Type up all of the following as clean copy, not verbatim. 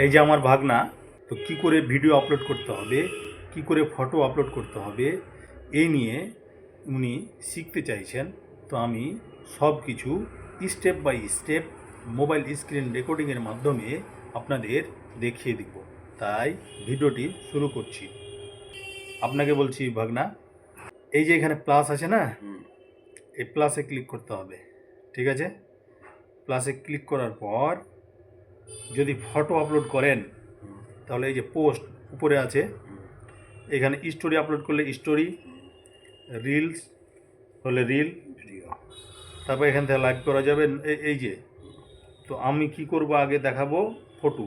এই যে আমার ভাগনা, তো কি করে ভিডিও আপলোড করতে হবে, কি করে ফটো আপলোড করতে হবে, এই নিয়ে উনি শিখতে চাইছেন। তো আমি সব কিছু step by step mobile screen রেকর্ডিংয়ের মাধ্যমে আপনাদের দেখিয়ে দিব। তাই ভিডিওটি শুরু করছি। আপনাকে বলছি ভাগনা, এই যে এখানে প্লাস আছে না, এই প্লাসে ক্লিক করতে হবে। ঠিক আছে, প্লাসে ক্লিক করার পর যদি ফটো আপলোড করেন তাহলে এই যে পোস্ট উপরে আছে, এখানে স্টোরি আপলোড করলে স্টোরি, রিলস হলে রিল, তারপর এখান থেকে লাইভ করা যাবে। এই যে, তো আমি কি করব, আগে দেখাবো ফটো।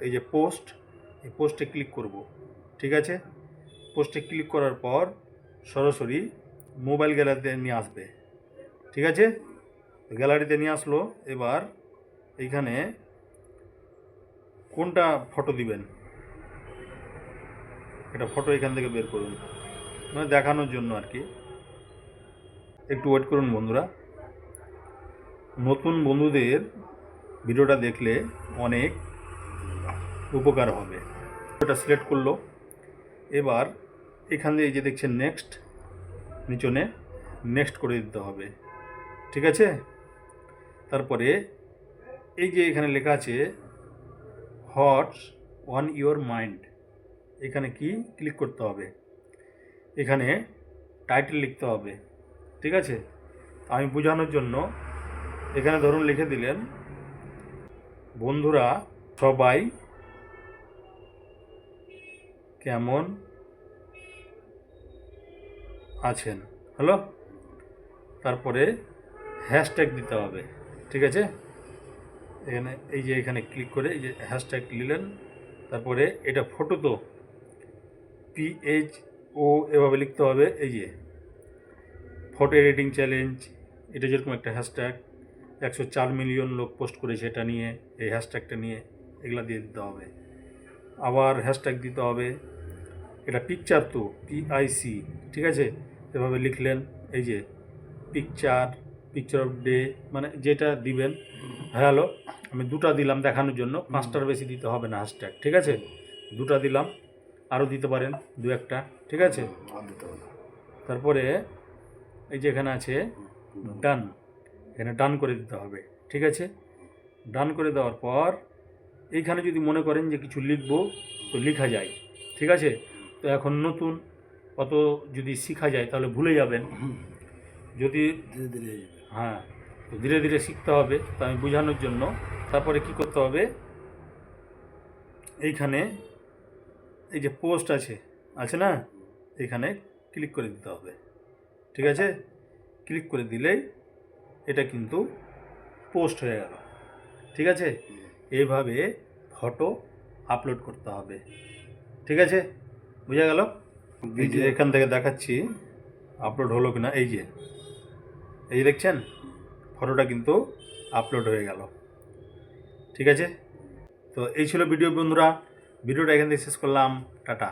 এই যে পোস্ট, এই পোস্টে ক্লিক করব। ঠিক আছে, পোস্টে ক্লিক করার পর সরাসরি মোবাইল গ্যালারিতে নিয়ে আসবে। ঠিক আছে, গ্যালারিতে নিয়ে আসলো। এবার এইখানে কোনটা ফটো দিবেন, এটা ফটো এখান থেকে বের করুন, মানে দেখানোর জন্য আর কি। একটু ওয়েট করুন বন্ধুরা, নতুন বন্ধুদের ভিডিওটা দেখলে অনেক উপকার হবে। এটা সিলেক্ট করলো। এবার এখান দিয়ে এই যে দেখছেন নেক্সট, নিচনে নেক্সট করে দিতে হবে। ঠিক আছে, তারপরে এই যে এখানে লেখা আছে হোয়াটস অন ইওর মাইন্ড, এখানে কি ক্লিক করতে হবে, এখানে টাইটেল লিখতে হবে। ঠিক আছে, আমি বোঝানোর জন্য এখানে ধরুন লিখে দিলেন, বন্ধুরা সবাই কেমন আছেন, হ্যালো। তারপরে হ্যাশট্যাগ দিতে হবে। ঠিক আছে, এখানে এই যে এখানে ক্লিক করে এই যে হ্যাশট্যাগ নিলেন। তারপরে এটা ফটো, তো PHO এভাবে লিখতে হবে। এই যে ফটো এডিটিং চ্যালেঞ্জ, এটা যেরকম একটা হ্যাশট্যাগ, 104 মিলিয়ন লোক পোস্ট করেছে এটা নিয়ে, এই হ্যাশট্যাগটা নিয়ে এগুলা দিয়ে দিতে হবে। আবার হ্যাশট্যাগ দিতে হবে। এটা পিকচার, তো PIC। ঠিক আছে, এভাবে লিখলেন। এই যে পিকচার অফ ডে, মানে যেটা দিবেন। হ্যালো, আমি দুটা দিলাম দেখানোর জন্য, 5টার বেশি দিতে হবে না হ্যাশট্যাগ। ঠিক আছে, দুটা দিলাম, আরও দিতে পারেন দু একটা। ঠিক আছে, তারপরে এই যে এখানে আছে ডান, এখানে ডান করে দিতে হবে। ঠিক আছে, ডান করে দেওয়ার পর এইখানে যদি মনে করেন যে কিছু লিখবো তো লেখা যায়। ঠিক আছে, তো এখন নতুন অত যদি শেখা যায় তাহলে ভুলে যাবেন, যদি ধীরে ধীরে, হ্যাঁ, তো ধীরে ধীরে শিখতে হবে। তো আমি বোঝানোর জন্য তারপরে কি করতে হবে, এইখানে এই যে পোস্ট আছে না, এখানে ক্লিক করে দিতে হবে। ঠিক আছে, ক্লিক করে দিলেই এটা কিন্তু পোস্ট হয়ে গেল। ঠিক আছে, এইভাবে ফটো আপলোড করতে হবে। ঠিক আছে, বোঝা গেল। এই যে এখান থেকে দেখাচ্ছি আপলোড হলো কিনা। এই যে দেখছেন ফটোটা কিন্তু আপলোড হয়ে গেল। ঠিক আছে, তো এই ছিল ভিডিও বন্ধুরা, ভিডিওটা এখান থেকে শেষ করলাম। টাটা।